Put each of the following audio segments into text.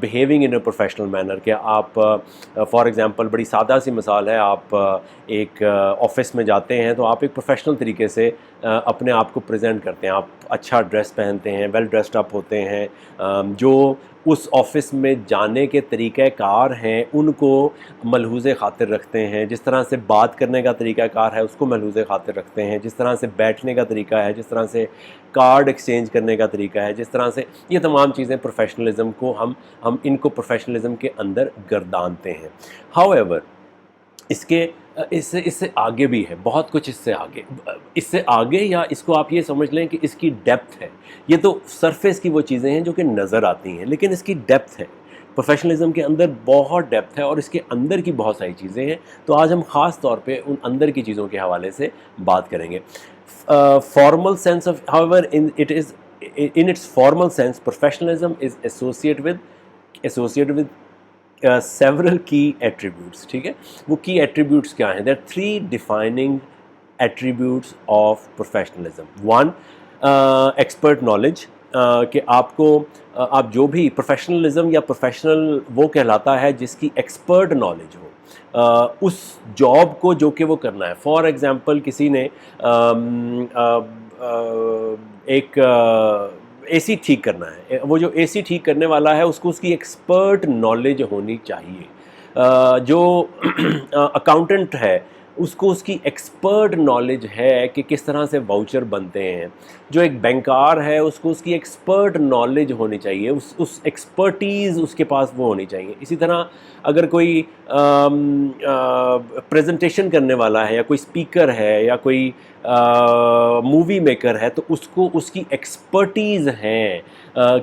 Behaving in a professional manner کہ آپ for example بڑی سادہ سی مثال ہے، آپ ایک آفس میں جاتے ہیں تو آپ ایک پروفیشنل طریقے سے اپنے آپ کو پریزنٹ کرتے ہیں، آپ اچھا ڈریس پہنتے ہیں، ویل ڈریسڈ اپ ہوتے ہیں، جو اس آفس میں جانے کے طریقہ کار ہیں ان کو ملحوظ خاطر رکھتے ہیں، جس طرح سے بات کرنے کا طریقہ کار ہے اس کو ملحوظ خاطر رکھتے ہیں، جس طرح سے بیٹھنے کا طریقہ ہے، جس طرح سے کارڈ ایکسچینج کرنے کا طریقہ ہے، جس طرح سے یہ تمام چیزیں پروفیشنلزم کو ہم ان کو پروفیشنلزم کے اندر گردانتے ہیں۔ ہاؤ ایور اس سے آگے بھی ہے بہت کچھ، اس سے آگے یا اس کو آپ یہ سمجھ لیں کہ اس کی ڈیپتھ ہے۔ یہ تو سرفیس کی وہ چیزیں ہیں جو کہ نظر آتی ہیں، لیکن اس کی ڈیپتھ ہے، پروفیشنلزم کے اندر بہت ڈیپتھ ہے اور اس کے اندر کی بہت ساری چیزیں ہیں۔ تو آج ہم خاص طور پہ ان اندر کی چیزوں کے حوالے سے بات کریں گے۔ Formal sense of however in its formal sense professionalism is associated with several key attributes، ٹھیک ہے؟ وہ کی ایٹریبیوٹس کیا ہیں؟ there are 3 defining attributes of professionalism. One, expert knowledge، کہ آپ جو بھی پروفیشنلزم یا پروفیشنل وہ کہلاتا ہے جس کی ایکسپرٹ نالج ہو اس جاب کو جو کہ وہ کرنا ہے۔ فار ایگزامپل کسی نے ایک اے سی ٹھیک کرنا ہے، وہ جو اے سی ٹھیک کرنے والا ہے اس کو اس کی ایکسپرٹ نالج ہونی چاہیے۔ جو اکاؤنٹنٹ ہے اس کو اس کی ایکسپرٹ نالج ہے کہ کس طرح سے واؤچر بنتے ہیں۔ جو ایک بینکار ہے اس کو اس کی ایکسپرٹ نالج ہونی چاہیے، اس ایکسپرٹیز اس کے پاس وہ ہونی چاہیے۔ اسی طرح اگر کوئی پریزنٹیشن کرنے والا ہے یا کوئی اسپیکر ہے یا کوئی مووی میکر ہے تو اس کو اس کی ایکسپرٹیز ہیں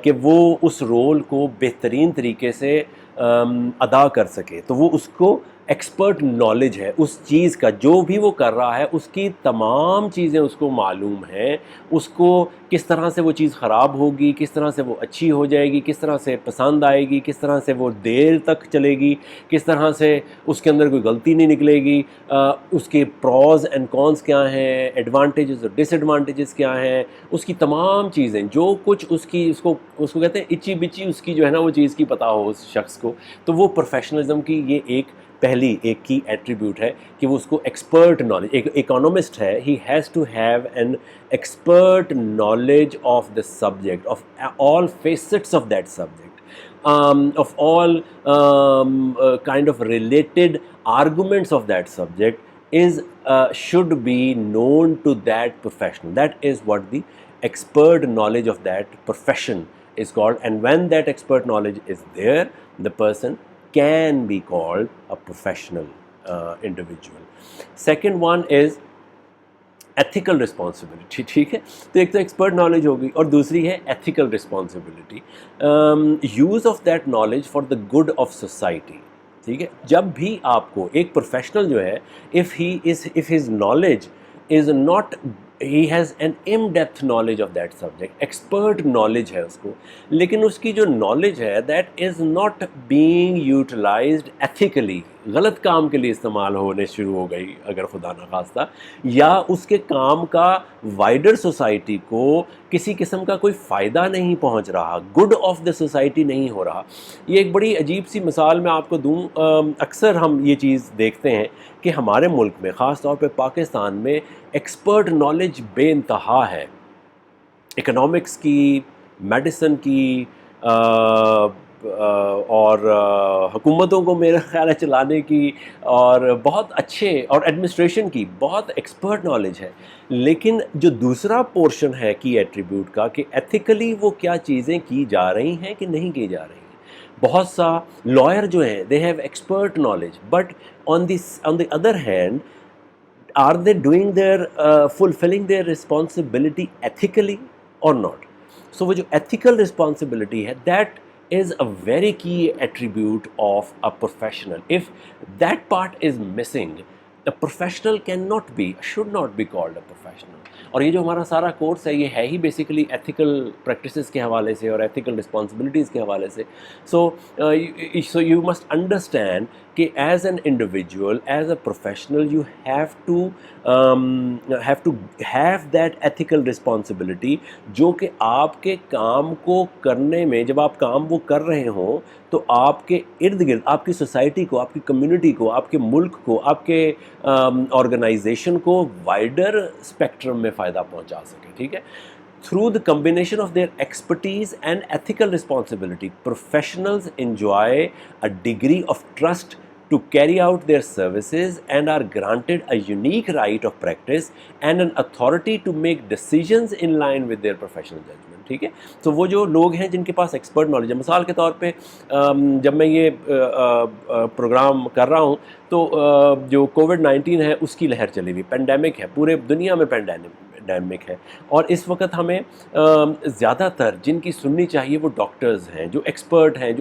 کہ وہ اس رول کو بہترین طریقے سے ادا کر سکے، تو وہ اس کو ایکسپرٹ نالج ہے اس چیز کا، جو بھی وہ کر رہا ہے اس کی تمام چیزیں اس کو معلوم ہیں، اس کو کس طرح سے وہ چیز خراب ہوگی، کس طرح سے وہ اچھی ہو جائے گی، کس طرح سے پسند آئے گی، کس طرح سے وہ دیر تک چلے گی، کس طرح سے اس کے اندر کوئی غلطی نہیں نکلے گی، اس کے پروز اینڈ کونس کیا ہیں، ایڈوانٹیجز اور ڈس ایڈوانٹیجز کیا ہیں، اس کی تمام چیزیں جو کچھ اس کو کہتے ہیں اچی بچی اس کی جو ہے نا وہ چیز کی پتہ ہو اس شخص کو، تو وہ پروفیشنلزم کی یہ پہلی ایک کی ایٹریبیوٹ ہے کہ وہ اس کو ایکسپرٹ نالج، ایک اکانومسٹ ہے، he has to have an expert knowledge of the subject, of all facets of that subject, of all kind of related arguments of that subject should be known to that professional. That is what the expert knowledge of that profession is called, and when that expert knowledge is there, the person can be called a professional individual. Second one is ethical responsibility, ٹھیک ہے؟ تو ایک تو expert knowledge ہوگی اور دوسری ہے ethical responsibility, use of that knowledge for the good of society, ٹھیک ہے؟ جب بھی آپ کو ایک پروفیشنل جو ہے if his knowledge is not, he has an in-depth knowledge of that subject، expert knowledge ہے اس کو، لیکن اس کی جو نالج ہے that is not being utilized ethically، غلط کام کے لیے استعمال ہونے شروع ہو گئی اگر خدا نخواستہ، یا اس کے کام کا وائڈر سوسائٹی کو کسی قسم کا کوئی فائدہ نہیں پہنچ رہا، گڈ آف دا سوسائٹی نہیں ہو رہا۔ یہ ایک بڑی عجیب سی مثال میں آپ کو دوں، اکثر ہم یہ چیز دیکھتے ہیں کہ ہمارے ملک میں خاص طور پہ پاکستان میں ایکسپرٹ نالج بے انتہا ہے، اکنامکس کی، میڈیسن کی، اور حکومتوں کو میرا خیال ہے چلانے کی، اور بہت اچھے، اور ایڈمنسٹریشن کی بہت ایکسپرٹ نالج ہے، لیکن جو دوسرا پورشن ہے کی ایٹریبیوٹ کا کہ ایتھیکلی وہ کیا چیزیں کی جا رہی ہیں کہ نہیں کی جا رہی ہیں۔ بہت سا لائر جو ہیں they have expert knowledge, but on the other hand are they doing their fulfilling their responsibility ethically or not? So وہ جو ethical responsibility ہے that is a very key attribute of a professional. If that part is missing, a professional should not be called a professional. اور یہ جو ہمارا سارا course ہے یہ ہے ہی بیسیکلی ایتھیکل پریکٹسز کے حوالے سے اور ایتھیکل رسپانسبلٹیز کے حوالے سے. سو یو مسٹ انڈرسٹینڈ کہ as an individual, as a professional, you have to have that ethical responsibility, جو کہ آپ کے کام کو کرنے میں, جب آپ کام وہ کر رہے ہوں تو آپ کے ارد گرد, آپ کی سوسائٹی کو, آپ کی کمیونٹی کو, آپ کے ملک کو, آپ کے آرگنائزیشن کو وائڈر اسپیکٹرم میں فائدہ پہنچا سکے. ٹھیک ہے. Through the combination of their expertise and ethical responsibility, professionals enjoy a degree of trust to carry out their services and are granted a unique right of practice and an authority to make decisions in line with their professional judgment. ٹھیک ہے. تو وہ جو لوگ ہیں جن کے پاس expert knowledge ہے, مثال کے طور پہ جب میں یہ پروگرام کر رہا ہوں تو جو کووڈ-19 ہے اس کی لہر چلی ہوئی, پینڈیمک ہے, پورے دنیا میں پینڈیمک ہے, اور اس وقت ہمیں زیادہ تر جن کی سننی چاہیے وہ ڈاکٹرز ہیں, جو ایکسپرٹ ہیں,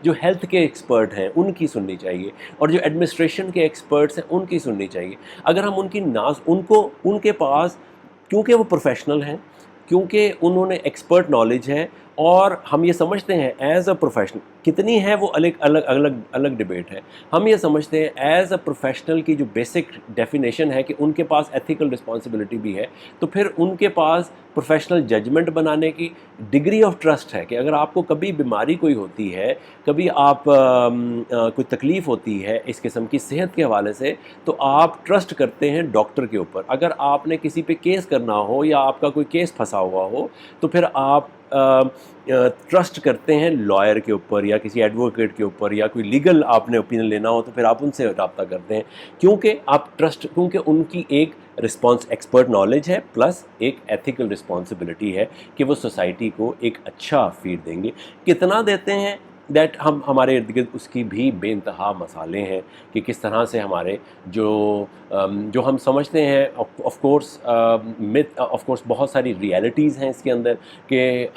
جو ہیلتھ کے ایکسپرٹ ہیں, ان کی سننی چاہیے, اور جو ایڈمنسٹریشن کے ایکسپرٹس ہیں ان کی سننی چاہیے. اگر ہم ان کے پاس, کیونکہ وہ پروفیشنل ہیں, کیونکہ انہوں نے ایکسپرٹ نالج ہے, اور ہم یہ سمجھتے ہیں ایز اے پروفیشنل, کتنی ہے وہ الگ ڈبیٹ ہے, ہم یہ سمجھتے ہیں ایز اے پروفیشنل کی جو بیسک ڈیفینیشن ہے کہ ان کے پاس ایتھیکل رسپانسبلٹی بھی ہے, تو پھر ان کے پاس پروفیشنل ججمنٹ بنانے کی ڈگری آف ٹرسٹ ہے کہ اگر آپ کو کبھی بیماری کوئی ہوتی ہے, کبھی آپ کوئی تکلیف ہوتی ہے اس قسم کی صحت کے حوالے سے, تو آپ ٹرسٹ کرتے ہیں ڈاکٹر کے اوپر. اگر آپ نے کسی پہ کیس کرنا ہو یا آپ کا کوئی کیس پھنسا ہوا ہو تو پھر آپ ٹرسٹ کرتے ہیں لائر کے اوپر یا کسی ایڈوکیٹ کے اوپر, یا کوئی لیگل آپ نے اوپینین لینا ہو تو پھر آپ ان سے رابطہ کرتے ہیں, کیونکہ ان کی ایک ایکسپرٹ نالج ہے پلس ایک ایتھیکل رسپانسبلٹی ہے کہ وہ سوسائٹی کو ایک اچھا فیڈ دیں گے. کتنا دیتے ہیں دیٹ ہمارے ارد گرد اس کی بھی بے انتہا مسالے ہیں کہ کس طرح سے ہمارے جو ہم سمجھتے ہیں, آف کورس بہت ساری ریئلٹیز ہیں اس کے اندر کہ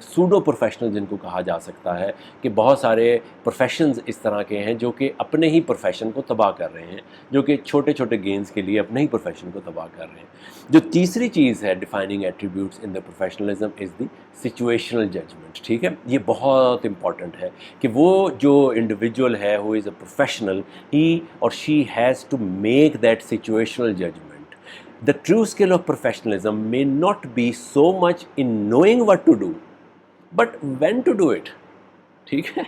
سوڈو پروفیشنل جن کو کہا جا سکتا ہے, کہ بہت سارے پروفیشنز اس طرح کے ہیں جو کہ اپنے ہی پروفیشن کو تباہ کر رہے ہیں, جو کہ چھوٹے چھوٹے گینز کے لیے اپنے ہی پروفیشن کو تباہ کر رہے ہیں. جو تیسری چیز ہے ڈیفائننگ ایٹریبیوٹس ان دا پروفیشنلزم از دی سچویشنل ججمنٹ. ٹھیک ہے. یہ بہت امپورٹنٹ ہے کہ وہ جو انڈیویجول ہے ہو از اے پروفیشنل, ہی اور she has to make that situational judgment. The true skill of professionalism may not be so much in knowing what to do, but when to do it. ٹھیک ہے.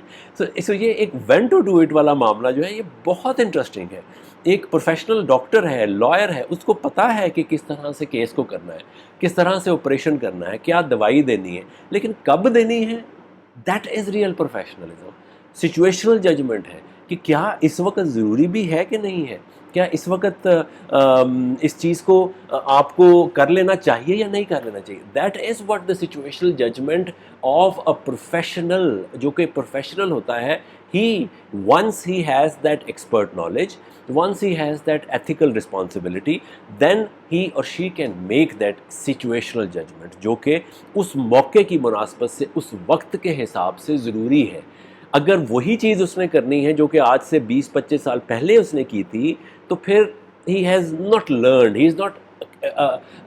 سو یہ ایک when to do it والا معاملہ جو ہے یہ بہت انٹرسٹنگ ہے. ایک پروفیشنل ڈاکٹر ہے, لائر ہے, اس کو پتہ ہے کہ کس طرح سے کیس کو کرنا ہے, کس طرح سے آپریشن کرنا ہے, کیا دوائی دینی ہے, لیکن کب دینی ہے, that is real professionalism. Situational judgment ہے کہ کیا اس وقت ضروری بھی ہے کہ نہیں ہے, کیا اس وقت اس چیز کو آپ کو کر لینا چاہیے یا نہیں کر لینا چاہیے. That is what the situational judgement of a professional. جو کہ پروفیشنل ہوتا ہے, he once he has that expert knowledge, once he has that ethical responsibility, then he or she can make that situational judgment, جو کہ اس موقع کی مناسبت سے اس وقت کے حساب سے ضروری ہے. اگر وہی چیز اس نے کرنی ہے جو کہ آج سے 20-25 سال پہلے اس نے کی تھی, تو پھر he has not learned, he is not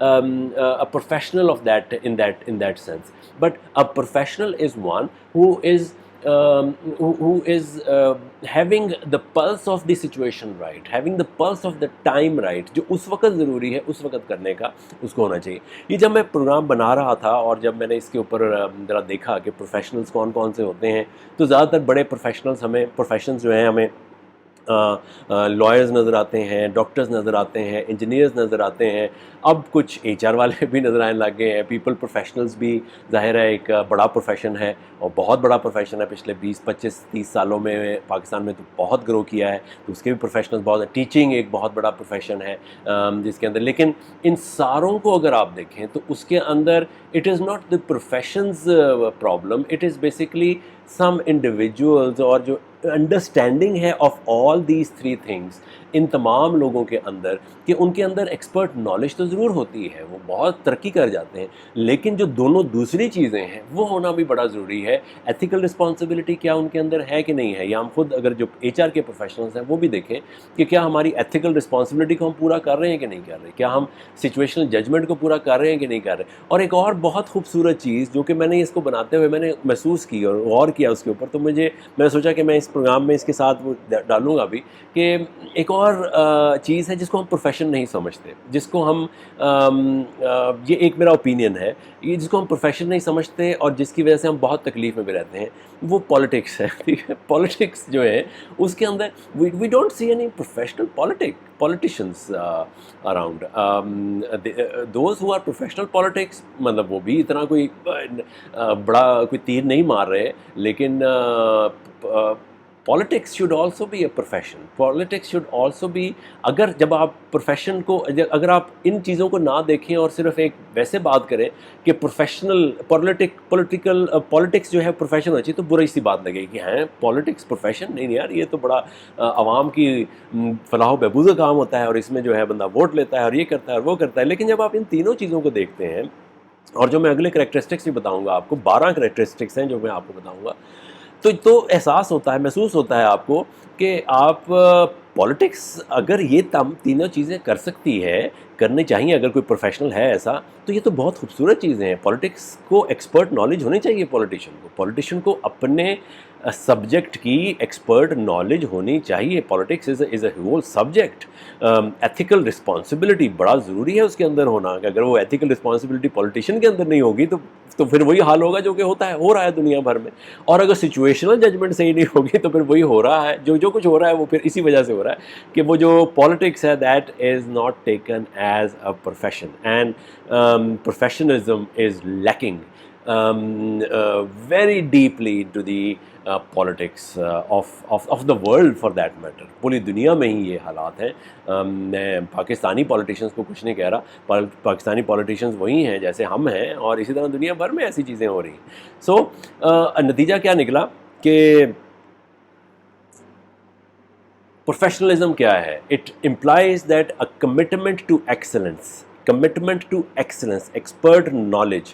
a professional of that in that sense. But a professional is one who is having the pulse of the situation right, having the pulse of the time right, جو اس وقت ضروری ہے اس وقت کرنے کا اس کو ہونا چاہیے. یہ جب میں پروگرام بنا رہا تھا اور جب میں نے اس کے اوپر ذرا دیکھا کہ پروفیشنلز کون کون سے ہوتے ہیں, تو زیادہ تر بڑے پروفیشنلز جو ہیں ہمیں لائرز نظر آتے ہیں, ڈاکٹرز نظر آتے ہیں, انجینئرز نظر آتے ہیں, اب کچھ HR والے بھی نظر آنے لگ گئے ہیں. پیپل پروفیشنلز بھی ظاہر ہے ایک بڑا پروفیشن ہے اور بہت بڑا پروفیشن ہے. پچھلے 20-25-30 سالوں میں پاکستان میں تو بہت گرو کیا ہے, تو اس کے بھی پروفیشنلز بہت ہیں. ٹیچنگ ایک بہت بڑا پروفیشن ہے جس کے اندر, لیکن ان ساروں کو اگر آپ دیکھیں تو اس کے اندر it is not the professions problem, it is basically some individuals, اور جو انڈرسٹینڈنگ ہے آف آل دیز 3 تھنگس ان تمام لوگوں کے اندر, کہ ان کے اندر ایکسپرٹ نالج تو ضرور ہوتی ہے, وہ بہت ترقی کر جاتے ہیں, لیکن جو دونوں دوسری چیزیں ہیں وہ ہونا بھی بڑا ضروری ہے. ایتھیکل رسپانسبلٹی کیا ان کے اندر ہے کہ نہیں ہے, یا ہم خود اگر جو HR کے پروفیشنلز ہیں وہ بھی دیکھیں کہ کیا ہماری ایتھیکل رسپانسبلٹی کو ہم پورا کر رہے ہیں کہ نہیں کر رہے, کیا ہم سچویشنل ججمنٹ کو پورا کر رہے ہیں کہ نہیں کر رہے. اور ایک اور بہت خوبصورت چیز جو کہ میں نے اس کو بناتے ہوئے میں نے محسوس کی اور غور کیا اس کے اوپر, تو میں نے سوچا کہ میں پروگرام میں اس کے ساتھ وہ ڈالوں گا بھی کہ ایک اور چیز ہے جس کو ہم پروفیشن نہیں سمجھتے، جس کو ہم یہ ایک میرا اوپینین ہے، یہ جس کو ہم پروفیشن نہیں سمجھتے اور جس کی وجہ سے ہم بہت تکلیف میں بھی رہتے ہیں، وہ پالیٹکس ہے. ٹھیک ہے، پالیٹکس جو ہے اس کے اندر we don't see any professional politicians around. Those who are professional politics مطلب وہ بھی اتنا کوئی بڑا کوئی تیر نہیں مار رہے، لیکن politics should also be a profession. Politics should also be، اگر جب آپ پروفیشن کو، اگر آپ ان چیزوں کو نہ دیکھیں اور صرف ایک ویسے بات کریں کہ پروفیشنل پالیٹکس جو ہے پروفیشن ہونا چاہیے، تو برائی سی بات لگے کہ ہیں پالیٹکس پروفیشن نہیں یار، یہ تو بڑا عوام کی فلاح و بہبود کا کام ہوتا ہے اور اس میں جو ہے بندہ ووٹ لیتا ہے اور یہ کرتا ہے اور وہ کرتا ہے. لیکن جب آپ ان تینوں چیزوں کو دیکھتے ہیں، اور جو میں اگلے کریکٹرسٹکس بھی بتاؤں گا آپ کو، 12 کریکٹرسٹکس ہیں جو میں آپ کو بتاؤں گا، تو احساس ہوتا ہے، محسوس ہوتا ہے آپ کو کہ آپ پالیٹکس اگر یہ تینوں چیزیں کر سکتی ہے، کرنی چاہیے اگر کوئی پروفیشنل ہے ایسا، تو یہ تو بہت خوبصورت چیزیں ہیں. پالیٹکس کو ایکسپرٹ نالج ہونی چاہیے، پولیٹیشین کو اپنے سبجیکٹ کی ایکسپرٹ نالج ہونی چاہیے. Politics is a whole subject. Ethical responsibility بڑا ضروری ہے اس کے اندر ہونا، کہ اگر وہ ایتھیکل رسپانسبلٹی پولیٹیشین کے اندر نہیں ہوگی تو پھر وہی حال ہوگا جو کہ ہو رہا ہے دنیا بھر میں. اور اگر سچویشنل ججمنٹ صحیح نہیں ہوگی تو پھر وہی ہو رہا ہے جو کچھ ہو رہا ہے، وہ پھر اسی وجہ سے ہو رہا ہے کہ وہ جو پالیٹکس ہے that is not taken as a profession, and professionalism is lacking very deeply into the politics of the world for that matter. پوری دنیا میں ہی یہ حالات ہیں. میں پاکستانی پولیٹیشنز کو کچھ نہیں کہہ رہا، پاکستانی پولیٹیشنز وہی ہیں جیسے ہم ہیں، اور اسی طرح دنیا بھر میں ایسی چیزیں ہو رہی ہیں. سو نتیجہ کیا نکلا کہ پروفیشنلزم کیا ہے؟ It implies that a commitment to excellence, expert knowledge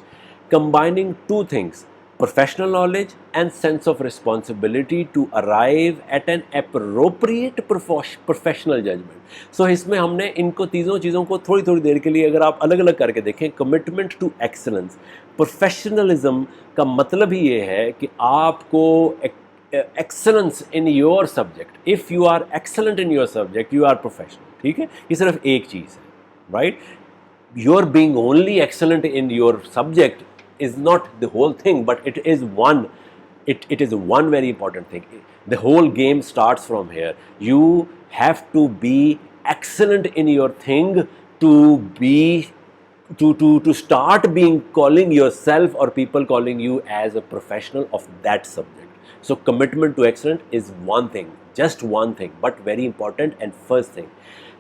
combining two things: professional knowledge and sense of responsibility to arrive at an appropriate professional judgment. So اس میں ہم نے ان کو تینوں چیزوں کو تھوڑی دیر کے لیے اگر آپ الگ الگ کر کے دیکھیں، commitment to excellence، professionalism کا مطلب ہی یہ ہے کہ آپ کو excellence in your subject. If you are excellent in your subject, you are professional. ٹھیک ہے، یہ صرف ایک چیز ہے، right? Your being only excellent in your subject is not the whole thing, but it is one very important thing. The whole game starts from here. You have to be excellent in your thing to start calling yourself or people calling you as a professional of that subject. So commitment to excellence is one thing, just one thing, but very important and first thing.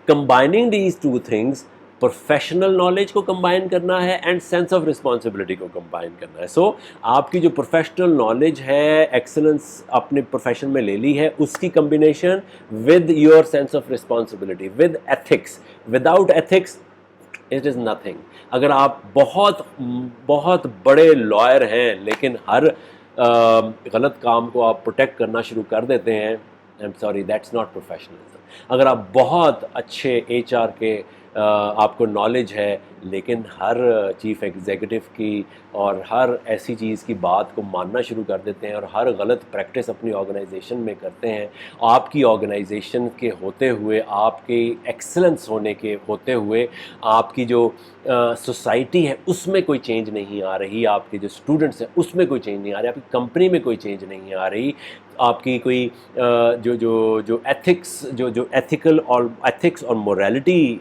Combining these two things، professional knowledge کو combine کرنا ہے and sense of responsibility کو combine کرنا ہے. سو آپ کی جو professional knowledge ہے، ایکسلنس اپنے پروفیشن میں لے لی ہے، اس کی combination with your sense of responsibility, with ethics. Without ethics it is nothing. اگر آپ بہت بڑے لائر ہیں لیکن ہر غلط کام کو آپ پروٹیکٹ کرنا شروع کر دیتے ہیں، I am sorry, that's not professionalism. اگر آپ بہت اچھے HR کے آپ کو نالج ہے لیکن ہر چیف ایگزیکٹو کی اور ہر ایسی چیز کی بات کو ماننا شروع کر دیتے ہیں اور ہر غلط پریکٹس اپنی آرگنائزیشن میں کرتے ہیں، آپ کی آرگنائزیشن کے ہوتے ہوئے، آپ کے ایکسلنس ہونے کے ہوتے ہوئے، آپ کی جو سوسائٹی ہے اس میں کوئی چینج نہیں آ رہی، آپ کے جو اسٹوڈنٹس ہیں اس میں کوئی چینج نہیں آ رہی، آپ کی کمپنی میں کوئی چینج نہیں آ رہی، آپ کی کوئی جو ایتھیکل اور موریلٹی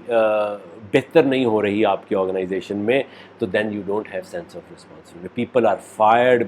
بہتر نہیں ہو رہی آپ کی آرگنائزیشن میں، تو then you don't have sense of responsibility. People are fired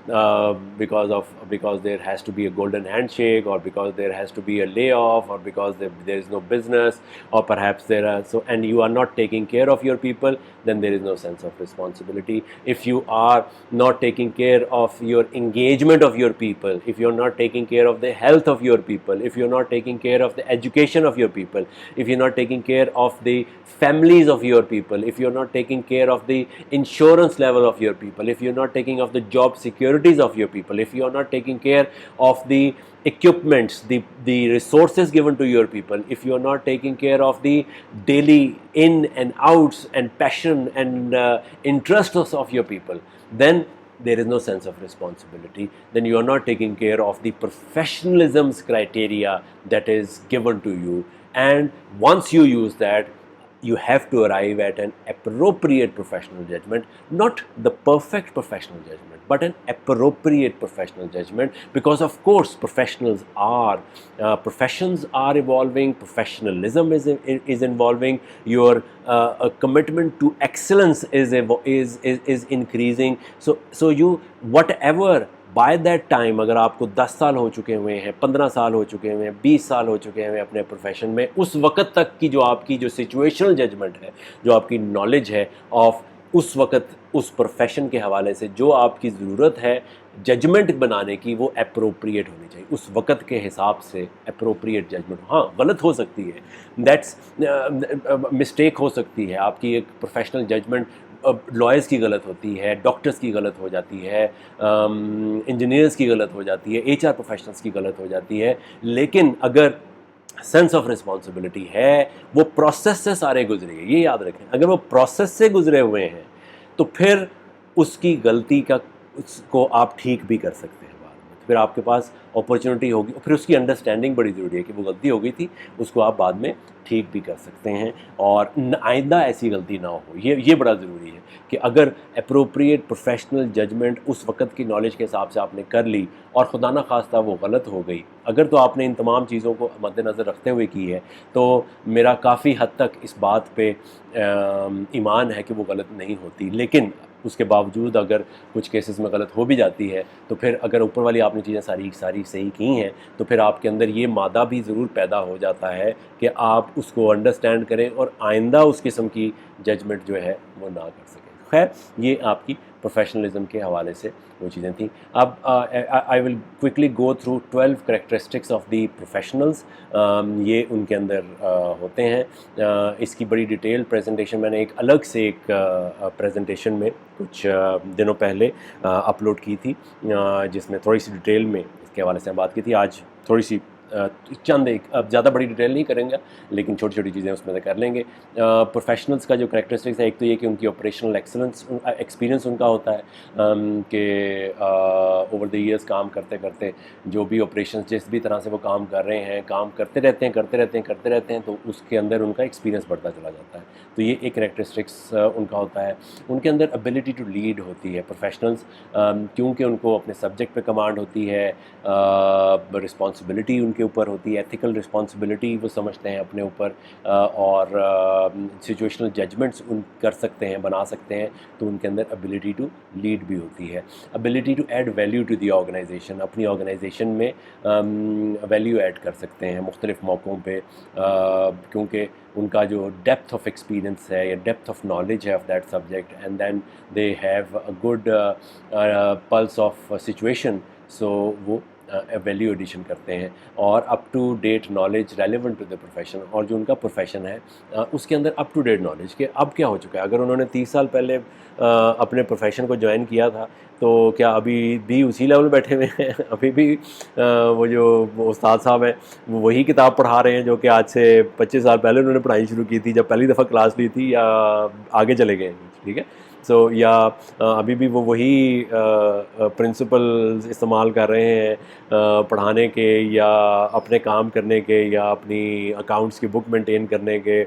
because there has to be a golden handshake, or because there has to be a layoff, or because there is no business, or perhaps there are and you are not taking care of your people, then there is no sense of responsibility. If you are not taking care of your engagement of your people, if you're not taking care of the health of your people, if you're not taking care of the education of your people, if you're not taking care of the families of your people, if you're not taking care of the insurance level of your people, if you're not taking of the job securities of your people, if you're not taking care of the equipments, the resources given to your people, if you're not taking care of the daily in and outs and passion and interests of your people, then there is no sense of responsibility, then you are not taking care of the professionalism's criteria that is given to you. And once you use that, you have to arrive at an appropriate professional judgment, not the perfect professional judgment, but an appropriate professional judgment, because of course professions are evolving, professionalism is evolving, your commitment to excellence is increasing. So you, whatever by that time اگر آپ کو 10 سال ہو چکے ہوئے ہیں, 15 سال ہو چکے ہوئے ہیں, 20 سال ہو چکے ہوئے ہیں اپنے پروفیشن میں, اس وقت تک کی جو آپ کی جو سچویشنل ججمنٹ ہے, جو آپ کی نالج ہے آف اس وقت اس پروفیشن کے حوالے سے جو آپ کی ضرورت ہے ججمنٹ بنانے کی, وہ اپروپریٹ ہونی چاہیے اس وقت کے حساب سے. اپروپریٹ ججمنٹ, ہاں غلط ہو سکتی ہے, دیٹس مسٹیک ہو سکتی ہے, آپ کی ایک پروفیشنل ججمنٹ لائرس کی غلط ہوتی ہے, ڈاکٹرس کی غلط ہو جاتی ہے, انجینئرس کی غلط ہو جاتی ہے, ایچ آر پروفیشنلس کی غلط ہو جاتی ہے, لیکن اگر سینس آف رسپانسبلٹی ہے, وہ پروسیس سے سارے گزرے, یہ یاد رکھیں, اگر وہ پروسیس سے گزرے ہوئے ہیں تو پھر اس کی غلطی کا اس کو آپ ٹھیک بھی کر سکتے ہیں بعد میں, پھر آپ کے پاس اپرچونٹی ہوگی, پھر اس کی انڈرسٹینڈنگ بڑی ضروری ہے کہ وہ غلطی ہو گئی تھی, اس کو آپ بعد میں ٹھیک بھی کر سکتے ہیں, اور آئندہ ایسی غلطی نہ ہو. یہ بڑا ضروری ہے کہ اگر اپروپریٹ پروفیشنل ججمنٹ اس وقت کی نالج کے حساب سے آپ نے کر لی اور خدا نہ خواستہ وہ غلط ہو گئی, اگر تو آپ نے ان تمام چیزوں کو مد نظر رکھتے ہوئے کی ہے, تو میرا کافی حد تک اس بات پہ ایمان ہے کہ وہ غلط نہیں ہوتی. لیکن اس کے باوجود اگر کچھ کیسز میں غلط ہو بھی جاتی ہے, تو پھر اگر اوپر والی آپ نے چیزیں ساری صحیح کی ہیں, تو پھر آپ کے اندر یہ مادہ بھی ضرور پیدا ہو جاتا ہے کہ آپ اس کو انڈرسٹینڈ کریں اور آئندہ اس قسم کی ججمنٹ جو ہے وہ نہ کر سکیں. خیر, یہ آپ کی پروفیشنلزم کے حوالے سے وہ چیزیں تھیں. اب I will quickly go through 12 characteristics of the professionals. یہ ان کے اندر ہوتے ہیں. اس کی بڑی ڈیٹیل پریزنٹیشن میں نے ایک الگ سے ایک پریزنٹیشن میں کچھ دنوں پہلے اپلوڈ کی تھی, جس میں تھوڑی سی ڈیٹیل میں اس کے حوالے سے بات کی تھی. آج تھوڑی سی چند ایک, اب زیادہ بڑی ڈیٹیل نہیں کریں گے, لیکن چھوٹی چھوٹی چیزیں اس میں سے کر لیں گے. پروفیشنلز کا جو کریکٹرسٹکس ہے, ایک تو یہ کہ ان کی آپریشنل ایکسپیرینس ان کا ہوتا ہے کہ اوور دی ایئرس کام کرتے کرتے جو بھی آپریشنز جس بھی طرح سے وہ کام کر رہے ہیں, کام کرتے رہتے ہیں, تو اس کے اندر ان کا ایکسپیرینس بڑھتا چلا جاتا ہے. تو یہ ایک کریکٹرسٹکس ان کا ہوتا ہے. ان کے اندر ابیلٹی ٹو لیڈ ہوتی ہے پروفیشنلز, کیونکہ ان کو اپنے سبجیکٹ پہ کمانڈ ہوتی ہے, رسپانسبلٹی ان کے اوپر ہوتی ہے, ایتھیکل رسپانسبلٹی وہ سمجھتے ہیں اپنے اوپر, اور سچویشنل ججمنٹس ان کر سکتے ہیں, بنا سکتے ہیں. تو ان کے اندر ابیلٹی ٹو لیڈ بھی ہوتی ہے. Ability to add value to the organization, اپنی آرگنائزیشن میں ویلیو ایڈ کر سکتے ہیں مختلف موقعوں پہ, کیونکہ ان کا جو ڈیپتھ آف ایکسپیرینس ہے یا ڈیپتھ آف نالج ہے of that subject, and then they have a good plus of situation, so وہ ویلیو ایڈیشن کرتے ہیں, اور up to date knowledge relevant to the profession. اور جو ان کا پروفیشن ہے اس کے اندر اپ ٹو ڈیٹ نالج کہ اب کیا ہو چکا ہے. اگر انہوں نے 30 سال پہلے اپنے پروفیشن کو جوائن کیا تھا, تو کیا ابھی بھی اسی لیول بیٹھے ہوئے ہیں؟ ابھی بھی وہ جو استاد صاحب ہیں وہ وہی کتاب پڑھا رہے ہیں جو کہ آج سے 25 سال پہلے انہوں نے پڑھائی شروع کی تھی جب پہلی دفعہ کلاس لی تھی, یا آگے چلے گئے ہیں؟ ٹھیک ہے, سو یا ابھی بھی وہ وہی پرنسپلز استعمال کر رہے ہیں پڑھانے کے, یا اپنے کام کرنے کے, یا اپنی اکاؤنٹس کی بک مینٹین کرنے کے,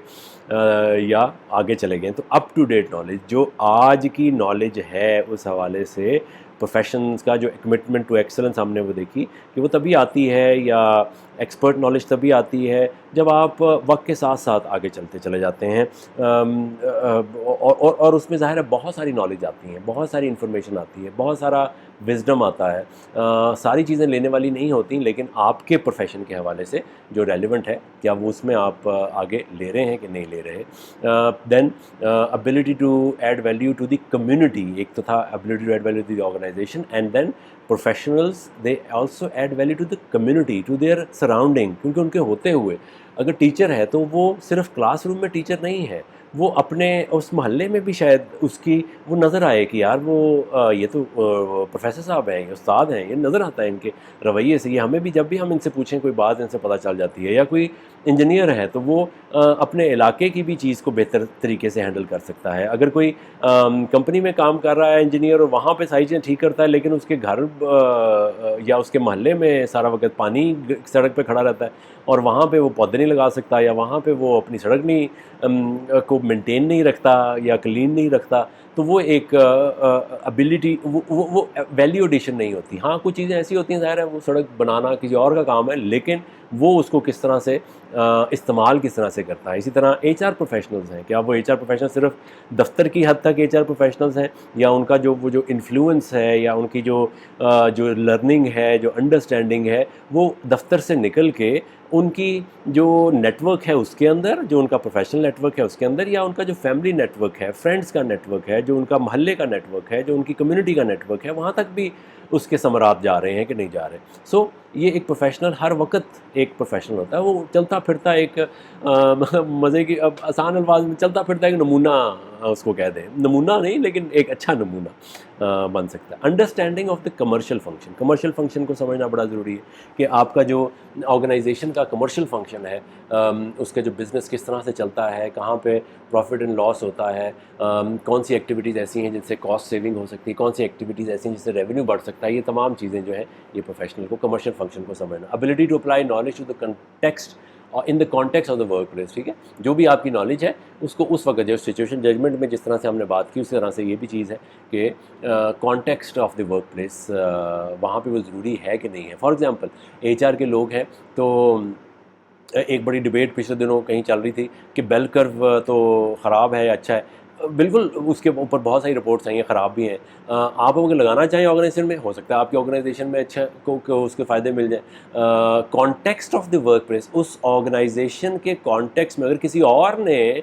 یا آگے چلے گئے. تو اپ ٹو ڈیٹ نالج جو آج کی نالج ہے, اس حوالے سے پروفیشنز کا جو کمٹمنٹ ٹو ایکسلنس ہم نے وہ دیکھی کہ وہ تبھی آتی ہے, یا ایکسپرٹ نالج تبھی آتی ہے جب آپ وقت کے ساتھ ساتھ آگے چلتے چلے جاتے ہیں, اور اس میں ظاہر ہے بہت ساری نالج آتی ہیں, بہت ساری انفارمیشن آتی ہے, بہت سارا وزڈم آتا ہے. ساری چیزیں لینے والی نہیں ہوتی, لیکن آپ کے پروفیشن کے حوالے سے جو ریلیونٹ ہے, کیا وہ اس میں آپ آگے لے رہے ہیں کہ نہیں لے رہے. Then ability to add value to the community, ایک تو تھا ability to add value to the organisation, and then professionals they also add value to the community, to their surrounding, کیونکہ ان کے ہوتے ہوئے اگر ٹیچر ہے تو وہ صرف کلاس روم میں ٹیچر نہیں ہے، وہ اپنے اس محلے میں بھی شاید اس کی وہ نظر آئے کہ یار وہ یہ تو پروفیسر صاحب ہیں، یہ استاد ہیں، یہ نظر آتا ہے ان کے رویے سے، یہ ہمیں بھی جب بھی ہم ان سے پوچھیں کوئی بات ان سے پتہ چل جاتی ہے. یا کوئی انجینئر ہے تو وہ اپنے علاقے کی بھی چیز کو بہتر طریقے سے ہینڈل کر سکتا ہے. اگر کوئی کمپنی میں کام کر رہا ہے انجینئر اور وہاں پہ ساری چیزیں ٹھیک کرتا ہے، لیکن اس کے گھر یا اس کے محلے میں سارا وقت پانی سڑک پہ کھڑا رہتا ہے اور وہاں پہ وہ پودے نہیں لگا سکتا، یا وہاں پہ وہ اپنی سڑک نہیں کو مینٹین نہیں رکھتا یا کلین نہیں رکھتا، تو وہ ایک ابیلٹی وہ ویلیو ایڈیشن نہیں ہوتی. ہاں کچھ چیزیں ایسی ہوتی ہیں، ظاہر ہے وہ سڑک بنانا کسی اور کا کام ہے، لیکن وہ اس کو کس طرح سے استعمال کس طرح سے کرتا ہے. اسی طرح ایچ آر پروفیشنلز ہیں، کیا وہ ایچ آر پروفیشنل صرف دفتر کی حد تک ایچ آر پروفیشنلز ہیں، یا ان کا وہ جو انفلوئنس ہے یا ان کی جو لرننگ ہے، جو انڈرسٹینڈنگ ہے، وہ دفتر سے نکل کے ان کی جو نیٹ ورک ہے اس کے اندر، جو ان کا پروفیشنل نیٹ ورک ہے اس کے اندر، یا ان کا جو فیملی نیٹ ورک ہے، فرینڈس کا نیٹ ورک ہے، جو ان کا محلے کا نیٹ ورک ہے، جو ان کی کمیونٹی کا نیٹ ورک ہے، وہاں تک بھی اس کے ثمرات جا رہے ہیں کہ نہیں جا رہے. سو یہ ایک پروفیشنل ہر وقت ایک پروفیشنل ہوتا ہے، وہ چلتا پھرتا ایک مزے کی، اب آسان الفاظ میں چلتا پھرتا ایک نمونہ اس کو کہہ دیں، نمونہ نہیں لیکن ایک اچھا نمونہ بن سکتا ہے. Understanding of the commercial function, commercial function کو سمجھنا بڑا ضروری ہے کہ آپ کا جو آرگنائزیشن کا کمرشل فنکشن ہے، اس کا جو بزنس کس طرح سے چلتا ہے، کہاں پہ پروفٹ اینڈ لاس ہوتا ہے، کون سی ایکٹیویٹیز ایسی ہیں جن سے کاسٹ سیونگ ہو سکتی ہے، کون سی ایکٹیویٹیز ایسی ہیں جس سے ریونیو بڑھ سکتا ہے، یہ تمام چیزیں جو ہیں یہ پروفیشنل کو کمرشل فنکشن کو سمجھنا. Ability to apply knowledge to the context in the context of the workplace. ٹھیک ہے، جو بھی آپ کی نالج ہے اس کو اس وقت جو سچویشن ججمنٹ میں جس طرح سے ہم نے بات کی، اس طرح سے یہ بھی چیز ہے کہ context of the work place وہاں پہ وہ ضروری ہے کہ نہیں ہے. فار ایگزامپل ایچ آر کے لوگ ہیں تو ایک بڑی ڈبیٹ پچھلے دنوں کہیں چل رہی تھی کہ بیل کرو تو خراب ہے یا اچھا ہے. بالکل اس کے اوپر بہت ساری رپورٹس ہیں، یہ خراب بھی ہیں. آپ اگر لگانا چاہیں آرگنائزیشن میں، ہو سکتا ہے آپ کی آرگنائزیشن میں اچھا کو اس کے فائدے مل جائیں. Context of the workplace, اس آرگنائزیشن کے کانٹیکسٹ میں اگر کسی اور نے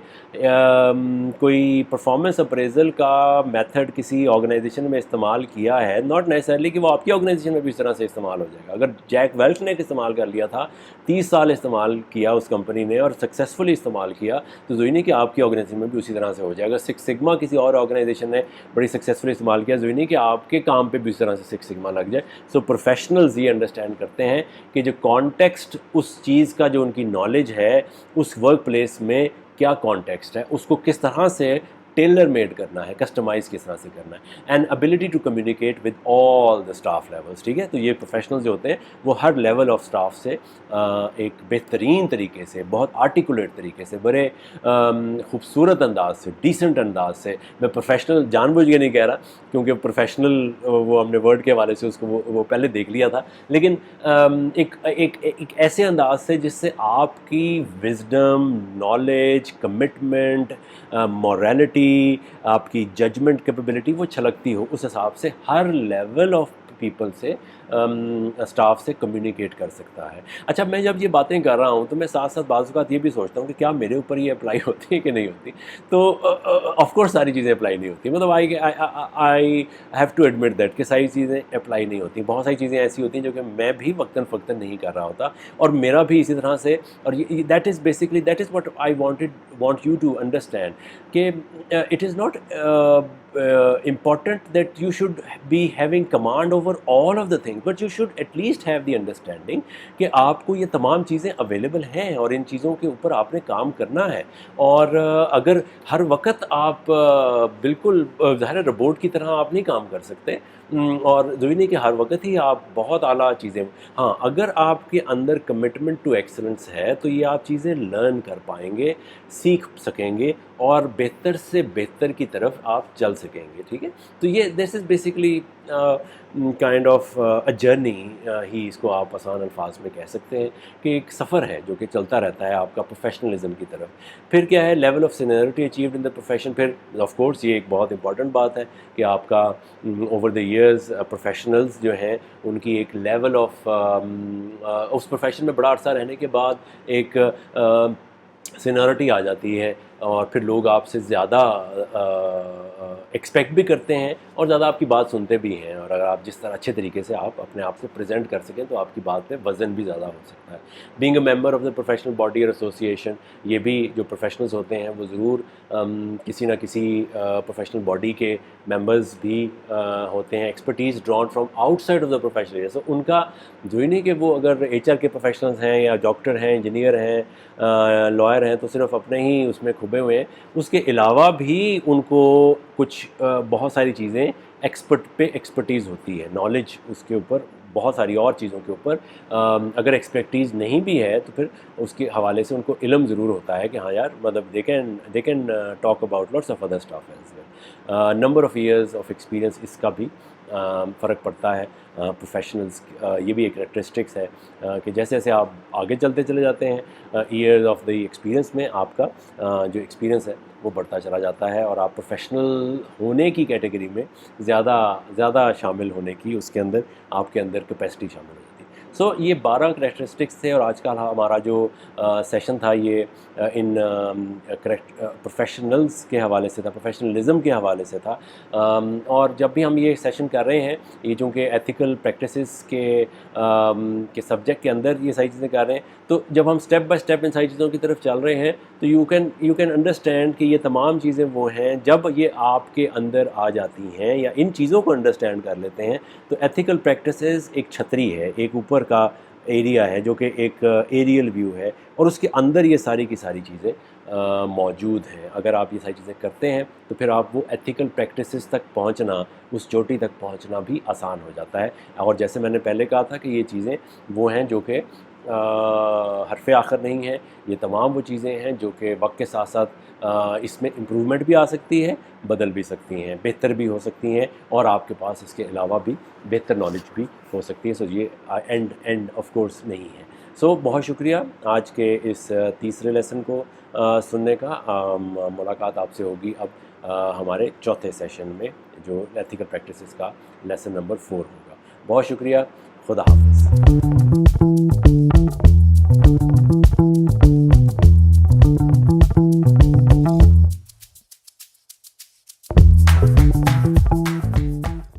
کوئی پرفارمنس اپریزل کا میتھڈ کسی آرگنائزیشن میں استعمال کیا ہے، ناٹ نیسسرلی کہ وہ آپ کی آرگنائزیشن میں بھی اس طرح سے استعمال ہو جائے گا. اگر جیک ویلچ نے استعمال کر لیا تھا، 30 سال استعمال کیا اس کمپنی نے اور سکسیزفلی استعمال کیا، تو ضروری نہیں کہ آپ کی آرگنائزیشن میں بھی اسی طرح سے ہو جائے گا. سکس سگما کسی اور آرگنائزیشن نے بڑی سکسیزفلی استعمال کیا، ضروری نہیں کہ آپ کے کام پہ بھی اس طرح سے سکس سگما لگ جائے. سو پروفیشنلز یہ انڈرسٹینڈ کرتے ہیں کہ جو کانٹیکسٹ اس چیز کا جو ان کی نالج ہے اس ورک پلیس میں کیا کانٹیکسٹ ہے، اس کو کس طرح سے ٹیلر میڈ کرنا ہے، کسٹمائز کس طرح سے کرنا ہے. And ability to communicate with all the staff levels. ٹھیک ہے، تو یہ پروفیشنل جو ہوتے ہیں وہ ہر لیول آف اسٹاف سے ایک بہترین طریقے سے، بہت آرٹیکولیٹ طریقے سے، بڑے خوبصورت انداز سے، ڈیسنٹ انداز سے، میں پروفیشنل جان بوجھ کے نہیں کہہ رہا کیونکہ پروفیشنل وہ ہم نے ورڈ کے حوالے سے اس کو وہ پہلے دیکھ لیا تھا، لیکن ایک ایسے انداز سے جس سے آپ کی وزڈم، نالج، کمٹمنٹ، مورالٹی، آپ کی ججمنٹ کیپیبلٹی وہ چھلکتی ہو، اس حساب سے ہر لیول آف پیپل سے اسٹاف سے کمیونیکیٹ کر سکتا ہے. اچھا، میں جب یہ باتیں کر رہا ہوں تو میں ساتھ ساتھ بعض اوقات یہ بھی سوچتا ہوں کہ کیا میرے اوپر یہ اپلائی ہوتی ہے کہ نہیں ہوتی. تو آف کورس ساری چیزیں اپلائی نہیں ہوتی، مطلب I have to admit that کہ ساری چیزیں اپلائی نہیں ہوتی. بہت ساری چیزیں ایسی ہوتی ہیں جو کہ میں بھی وقتاً فوقتاً نہیں کر رہا ہوتا، اور میرا بھی اسی طرح سے. اور that is basically that is what I want you to understand کہ it is not important that you should be having command over all of the things, but you should at least have the understanding کہ آپ کو یہ تمام چیزیں available ہیں اور ان چیزوں کے اوپر آپ نے کام کرنا ہے. اور اگر ہر وقت آپ بالکل ظاہر روبوٹ کی طرح آپ نہیں کام کر سکتے، اور ضروری نہیں کہ ہر وقت ہی آپ بہت اعلیٰ چیزیں. ہاں، اگر آپ کے اندر کمٹمنٹ ٹو ایکسلنس ہے تو یہ آپ چیزیں لرن کر پائیں گے، سیکھ سکیں گے، اور بہتر سے بہتر کی طرف آپ چل سکیں گے. ٹھیک ہے، تو یہ this is basically kind of a journey ہی، اس کو آپ آسان الفاظ میں کہہ سکتے ہیں کہ ایک سفر ہے جو کہ چلتا رہتا ہے آپ کا پروفیشنلزم کی طرف. پھر کیا ہے، level of seniority achieved in the profession. پھر آف کورس یہ ایک بہت امپورٹنٹ بات ہے کہ آپ کا اوور دا ایئرز پروفیشنلز جو ہیں ان کی ایک لیول آف اس پروفیشن میں بڑا عرصہ رہنے کے بعد ایک سینیورٹی آ جاتی ہے اور پھر لوگ آپ سے زیادہ ایکسپیکٹ بھی کرتے ہیں اور زیادہ آپ کی بات سنتے بھی ہیں. اور اگر آپ جس طرح اچھے طریقے سے آپ اپنے آپ کو پریزنٹ کر سکیں تو آپ کی بات پہ وزن بھی زیادہ ہو سکتا ہے. Being a member of the professional body اور ایسوسیشن, یہ بھی جو پروفیشنلز ہوتے ہیں وہ ضرور کسی نہ کسی پروفیشنل باڈی کے ممبرز بھی ہوتے ہیں. Expertise drawn from outside of the professional area. So ان کا جو ہی نہیں کہ وہ اگر ایچ آر کے پروفیشنلز ہیں یا ڈاکٹر ہیں, انجینئر ہیں, لائر ہیں, تو صرف اپنے ہی اس میں کھبے ہوئے ہیں. اس کے علاوہ بھی ان کو کچھ بہت ساری چیزیں ایکسپرٹیز ہوتی ہے, نالج اس کے اوپر بہت ساری اور چیزوں کے اوپر اگر ایکسپرٹیز نہیں بھی ہے تو پھر اس کے حوالے سے ان کو علم ضرور ہوتا ہے کہ ہاں یار مطلب they can talk about lots of other stuff as well. Number of years of experience, اس کا بھی فرق پڑتا ہے. پروفیشنلز یہ بھی ایک کریکٹرسٹکس ہے کہ جیسے جیسے آپ آگے چلتے چلے جاتے ہیں ایئرز آف دی ایکسپیرینس میں آپ کا جو ایکسپیرینس ہے وہ بڑھتا چلا جاتا ہے اور آپ پروفیشنل ہونے کی کیٹیگری میں زیادہ شامل ہونے کی اس کے اندر آپ کے اندر کیپیسٹی شامل ہوتی ہے. سو یہ 12 کریکٹرسٹکس تھے اور آج کا ہمارا جو سیشن تھا یہ ان پروفیشنلز کے حوالے سے تھا, پروفیشنلزم کے حوالے سے تھا. اور جب بھی ہم یہ سیشن کر رہے ہیں یہ چونکہ ایتھیکل پریکٹسز کے سبجیکٹ کے اندر یہ ساری چیزیں کر رہے ہیں, تو جب ہم اسٹیپ بائی اسٹیپ ان ساری چیزوں کی طرف چل رہے ہیں تو یو کین انڈرسٹینڈ کہ یہ تمام چیزیں وہ ہیں جب یہ آپ کے اندر آ جاتی ہیں یا ان چیزوں کو انڈرسٹینڈ کر لیتے ہیں تو ایتھیکل پریکٹسز ایک چھتری ہے, ایک اوپر کا ایریا ہے جو کہ ایک ایریل ویو ہے اور اس کے اندر یہ ساری کی ساری چیزیں موجود ہیں. اگر آپ یہ ساری چیزیں کرتے ہیں تو پھر آپ وہ ایتھیکل پریکٹسز تک پہنچنا, اس چوٹی تک پہنچنا بھی آسان ہو جاتا ہے. اور جیسے میں نے پہلے کہا تھا کہ یہ چیزیں وہ ہیں جو کہ حرف آخر نہیں ہیں, یہ تمام وہ چیزیں ہیں جو کہ وقت کے ساتھ ساتھ اس میں امپرومنٹ بھی آ سکتی ہے, بدل بھی سکتی ہیں, بہتر بھی ہو سکتی ہیں اور آپ کے پاس اس کے علاوہ بھی بہتر نالج بھی ہو سکتی ہے. سو یہ اینڈ آف کورس نہیں ہے. سو بہت شکریہ آج کے اس تیسرے لیسن کو سننے کا. ملاقات آپ سے ہوگی اب ہمارے چوتھے سیشن میں جو ایتھیکل پریکٹسز کا لیسن نمبر 4 ہوگا. بہت شکریہ, خدا حافظ.